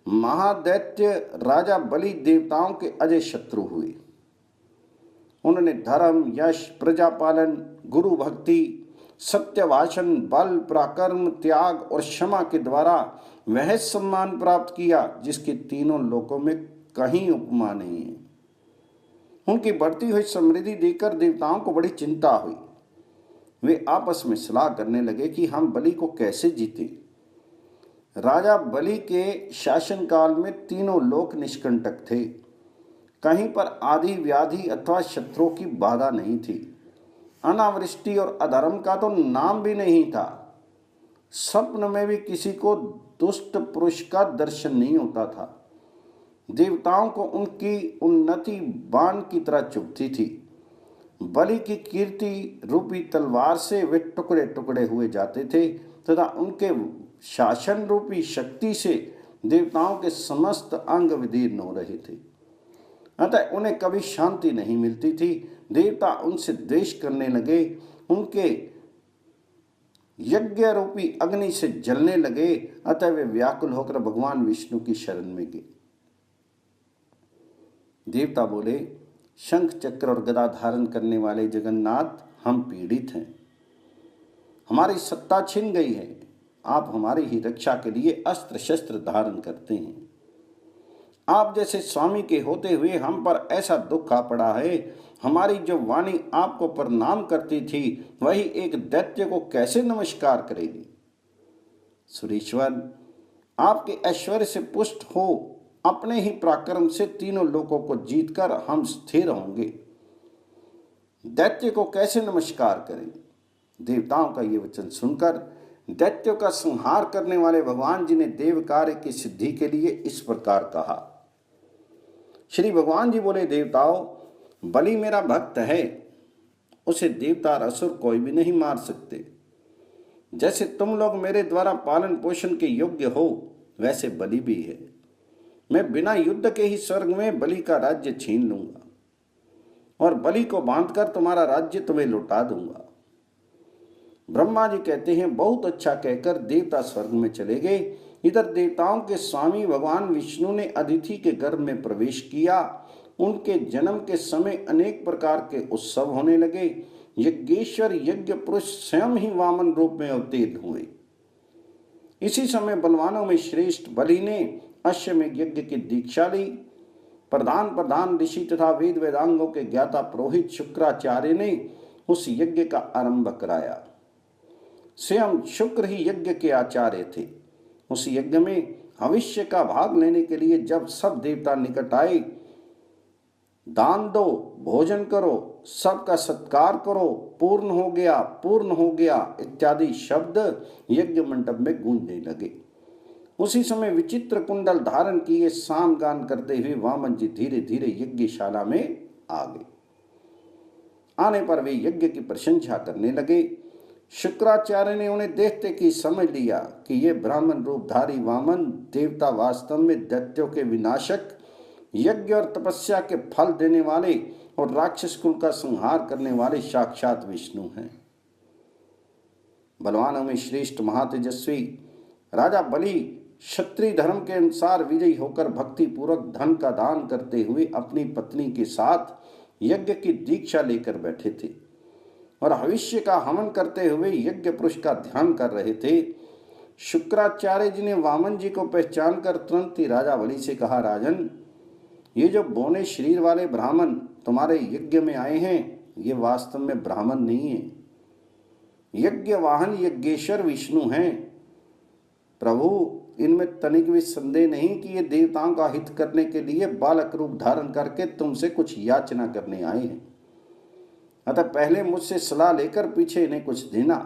महादैत्य राजा बलि देवताओं के अजय शत्रु हुए। उन्होंने धर्म, यश, प्रजापालन, गुरु भक्ति, सत्य भाषण, बल, पराक्रम, त्याग और क्षमा के द्वारा वह सम्मान प्राप्त किया जिसकी तीनों लोकों में कहीं उपमा नहीं है। उनकी बढ़ती हुई समृद्धि देखकर देवताओं को बड़ी चिंता हुई। वे आपस में सलाह करने लगे कि हम बलि को कैसे जीते। राजा बलि के शासनकाल में तीनों लोक निष्कंटक थे। कहीं पर आदि व्याधि अथवा शत्रुओं की बाधा नहीं थी। अनावृष्टि और अधर्म का तो नाम भी नहीं था। स्वप्न में भी किसी को दुष्ट पुरुष का दर्शन नहीं होता था। देवताओं को उनकी उन्नति बाण की तरह चुभती थी। बलि की कीर्ति रूपी तलवार से वे टुकड़े टुकड़े हुए जाते थे तथा उनके शासन रूपी शक्ति से देवताओं के समस्त अंग विदीर्ण हो रहे थे। अतः उन्हें कभी शांति नहीं मिलती थी। देवता उनसे द्वेष करने लगे, उनके यज्ञ रूपी अग्नि से जलने लगे। अतः वे व्याकुल होकर भगवान विष्णु की शरण में गए। देवता बोले, शंख चक्र और गदा धारण करने वाले जगन्नाथ, हम पीड़ित हैं, हमारी सत्ता छिन गई है। आप हमारी ही रक्षा के लिए अस्त्र शस्त्र धारण करते हैं। आप जैसे स्वामी के होते हुए हम पर ऐसा दुख आ पड़ा है। हमारी जो वाणी आपको प्रणाम करती थी वही एक दैत्य को कैसे नमस्कार करेगी। सुरेश्वर, आपके ऐश्वर्य से पुष्ट हो अपने ही पराक्रम से तीनों लोकों को जीतकर हम स्थिर होंगे। दैत्य को कैसे नमस्कार करें। देवताओं का ये वचन सुनकर दैत्यों का संहार करने वाले भगवान जी ने देव कार्य की सिद्धि के लिए इस प्रकार कहा। श्री भगवान जी बोले, देवताओं, बलि मेरा भक्त है, उसे देवता और असुर कोई भी नहीं मार सकते। जैसे तुम लोग मेरे द्वारा पालन पोषण के योग्य हो वैसे बलि भी है। मैं बिना युद्ध के ही स्वर्ग में बलि का राज्य छीन लूंगा और बलि को बांधकर तुम्हारा राज्य तुम्हें लौटा दूंगा। ब्रह्मा जी कहते हैं, बहुत अच्छा कहकर देवता स्वर्ग में चले गए। इधर देवताओं के स्वामी भगवान विष्णु ने अदिति के गर्भ में प्रवेश किया। उनके जन्म के समय अनेक प्रकार के उत्सव होने लगे। यज्ञेश्वर यज्ञ पुरुष स्वयं ही वामन रूप में अवतीर्ण हुए। इसी समय बलवानों में श्रेष्ठ बलि ने अश्वमेध यज्ञ की दीक्षा ली। प्रधान ऋषि तथा वेद वेदांगों के ज्ञाता पुरोहित शुक्राचार्य ने उस यज्ञ का आरंभ कराया। स्वयं शुक्र ही यज्ञ के आचार्य थे। उस यज्ञ में भविष्य का भाग लेने के लिए जब सब देवता निकट आए, दान दो, भोजन करो, सबका सत्कार करो, पूर्ण हो गया इत्यादि शब्द यज्ञ मंडप में गूंजने लगे। उसी समय विचित्र कुंडल धारण किए साम गान करते हुए वामन जी धीरे धीरे यज्ञशाला में आ गए। आने पर वे यज्ञ की प्रशंसा करने लगे। शुक्राचार्य ने उन्हें देखते ही समझ लिया कि ये ब्राह्मण रूपधारी वामन देवता वास्तव में दैत्यों के विनाशक, यज्ञ और तपस्या के फल देने वाले और राक्षस कुल का संहार करने वाले साक्षात विष्णु हैं। बलवानों में श्रेष्ठ महातेजस्वी राजा बलि क्षत्रिय धर्म के अनुसार विजयी होकर भक्ति पूर्वक धन का दान करते हुए अपनी पत्नी के साथ यज्ञ की दीक्षा लेकर बैठे थे और भविष्य का हवन करते हुए यज्ञ पुरुष का ध्यान कर रहे थे। शुक्राचार्य जी ने वामन जी को पहचान कर तुरंत ही राजा बलि से कहा, राजन, ये जो बौने शरीर वाले ब्राह्मण तुम्हारे यज्ञ में आए हैं ये वास्तव में ब्राह्मण नहीं है। यज्ञ वाहन यज्ञेश्वर विष्णु हैं। प्रभु, इनमें तनिक भी संदेह नहीं कि ये देवताओं का हित करने के लिए बालक रूप धारण करके तुमसे कुछ याचना करने आए हैं। अतः पहले मुझसे सलाह लेकर पीछे इन्हें कुछ देना।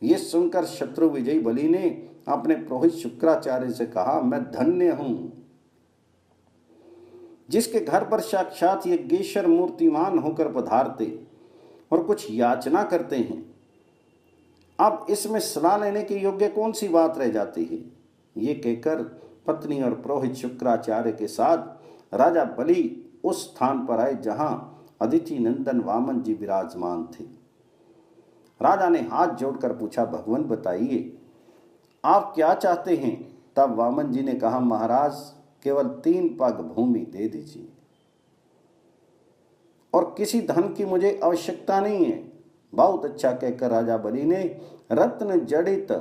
ये सुनकर शत्रु विजयी बलि ने अपने पुरोहित शुक्राचार्य से कहा, मैं धन्य हूं जिसके घर पर साक्षात यज्ञेश्वर मूर्तिमान होकर पधारते और कुछ याचना करते हैं। अब इसमें सलाह लेने के योग्य कौन सी बात रह जाती है। ये कहकर पत्नी और पुरोहित शुक्राचार्य के साथ राजा बलि उस स्थान पर आए जहां अदिति नंदन वामन जी विराजमान थे। राजा ने हाथ जोड़कर पूछा, भगवान बताइए, आप क्या चाहते हैं तब वामन जी ने कहा, महाराज केवल 3 पग भूमि दे दीजिए और किसी धन की मुझे आवश्यकता नहीं है। बहुत अच्छा कहकर राजा बलि ने रत्न जड़ित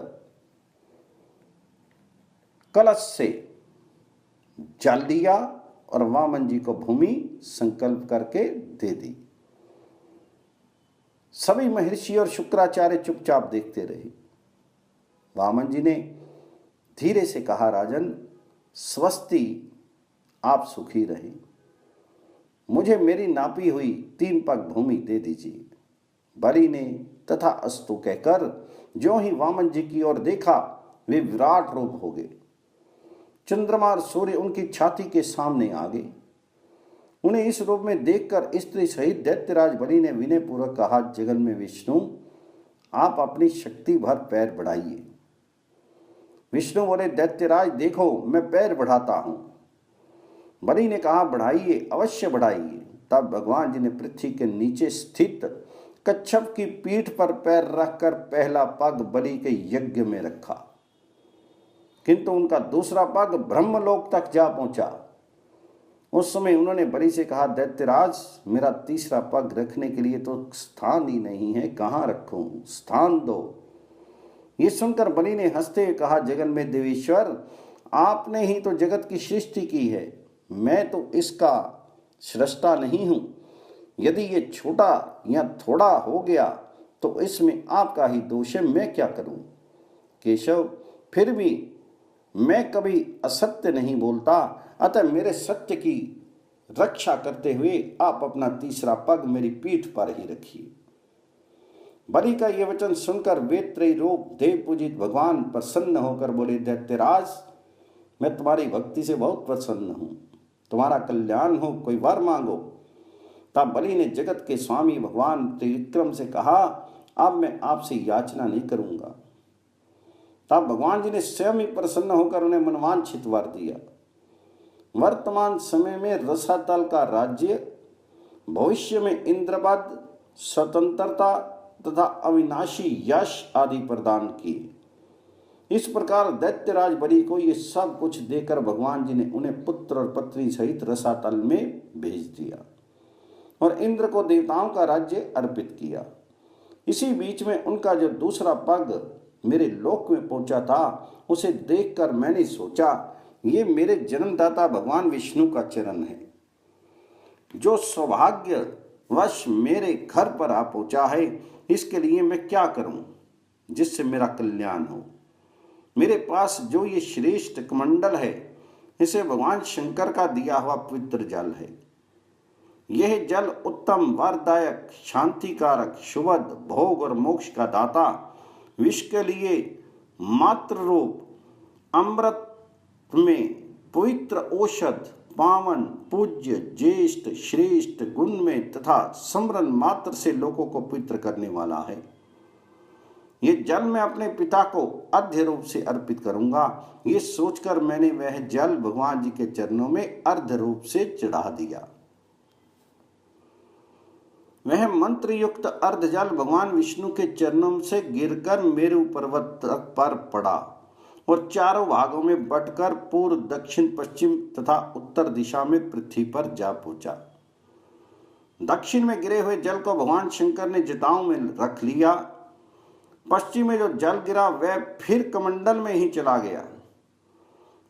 कलश से जल दिया और वामन जी को भूमि संकल्प करके दे दी। सभी महर्षि और शुक्राचार्य चुपचाप देखते रहे। वामन जी ने धीरे से कहा, राजन स्वस्ति, आप सुखी रहे, मुझे मेरी नापी हुई 3 पग भूमि दे दीजिए। बलि ने तथा अस्तु कहकर ज्यों ही वामन जी की ओर देखा, वे विराट रूप हो गए। चंद्रमा और सूर्य उनकी छाती के सामने आ गए। उन्हें इस रूप में देखकर स्त्री सहित दैत्यराज बलि ने विनय पूर्वक कहा, जगन में विष्णु, आप अपनी शक्ति भर पैर बढ़ाइए। विष्णु बोले, दैत्यराज देखो, मैं पैर बढ़ाता हूं। बलि ने कहा, बढ़ाइए, अवश्य बढ़ाइए। तब भगवान जी ने पृथ्वी के नीचे स्थित कच्छप की पीठ पर पैर रखकर पहला पग बलि के यज्ञ में रखा, किंतु उनका दूसरा पग ब्रह्मलोक तक जा पहुंचा। उस समय उन्होंने बलि से कहा, दैत्यराज, मेरा तीसरा पग रखने के लिए तो स्थान ही नहीं है, कहाँ रखूं, स्थान दो। ये सुनकर बलि ने हंसते हुए कहा, जगन में देवेश्वर, आपने ही तो जगत की सृष्टि की है, मैं तो इसका सृष्टा नहीं हूं। यदि ये छोटा या थोड़ा हो गया तो इसमें आपका ही दोष है, मैं क्या करूं। केशव, फिर भी मैं कभी असत्य नहीं बोलता, अतः मेरे सत्य की रक्षा करते हुए आप अपना तीसरा पग मेरी पीठ पर ही रखिए। बलि का यह वचन सुनकर वेत्रयी रूप देव पूजित भगवान प्रसन्न होकर बोले, दैत्यराज, मैं तुम्हारी भक्ति से बहुत प्रसन्न हूं, तुम्हारा कल्याण हो, कोई वर मांगो। तब बलि ने जगत के स्वामी भगवान त्रिविक्रम से कहा, अब मैं आपसे याचना नहीं करूंगा। तब भगवान जी ने स्वयं ही प्रसन्न होकर उन्हें मनवांछित वर दिया। वर्तमान समय में रसातल का राज्य, भविष्य में इंद्रपद, स्वतंत्रता तथा अविनाशी यश आदि प्रदान किए। इस प्रकार दैत्यराज बलि को ये सब कुछ देकर भगवान जी ने उन्हें पुत्र और पत्नी सहित रसातल में भेज दिया और इंद्र को देवताओं का राज्य अर्पित किया। इसी बीच में उनका जो दूसरा पग मेरे लोक में पहुंचा था, उसे देखकर मैंने सोचा, ये मेरे जन्मदाता भगवान विष्णु का चरण है, जो सौभाग्यवश मेरे घर पर आ पहुंचा है। इसके लिए मैं क्या करूं जिससे मेरा कल्याण हो। मेरे पास जो ये श्रेष्ठ कमंडल है, इसे भगवान शंकर का दिया हुआ पवित्र जल है। यह जल उत्तम, वरदायक, शांतिकारक, शुभद, भोग और मोक्ष का दाता, विष के लिए मात्र रूप, अमृत में पवित्र औषध, पावन, पूज्य, ज्येष्ठ, श्रेष्ठ, गुण में तथा स्मरण मात्र से लोगों को पवित्र करने वाला है। ये जल मैं अपने पिता को अर्घ्य रूप से अर्पित करूंगा। ये सोचकर मैंने वह जल भगवान जी के चरणों में अर्घ्य रूप से चढ़ा दिया। वह मंत्र युक्त अर्ध जल भगवान विष्णु के चरणों से गिरकर मेरु पर्वत पर पड़ा और चारों भागों में बंटकर पूर्व, दक्षिण, पश्चिम तथा उत्तर दिशा में पृथ्वी पर जा पहुंचा। दक्षिण में गिरे हुए जल को भगवान शंकर ने जटाओं में रख लिया। पश्चिम में जो जल गिरा वह फिर कमंडल में ही चला गया।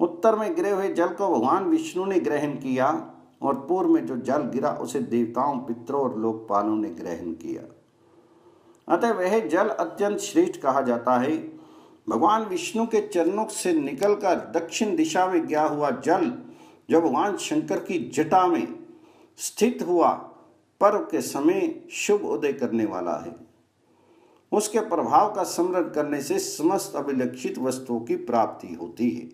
उत्तर में गिरे हुए जल को भगवान विष्णु ने ग्रहण किया और पूर्व में जो जल गिरा उसे देवताओं, पितरों और लोकपालों ने ग्रहण किया। अतः वह जल अत्यंत श्रेष्ठ कहा जाता है। भगवान विष्णु के चरणों से निकलकर दक्षिण दिशा में गया हुआ जल जो भगवान शंकर की जटा में स्थित हुआ, पर्व के समय शुभ उदय करने वाला है। उसके प्रभाव का स्मरण करने से समस्त अभिलक्षित वस्तुओं की प्राप्ति होती है।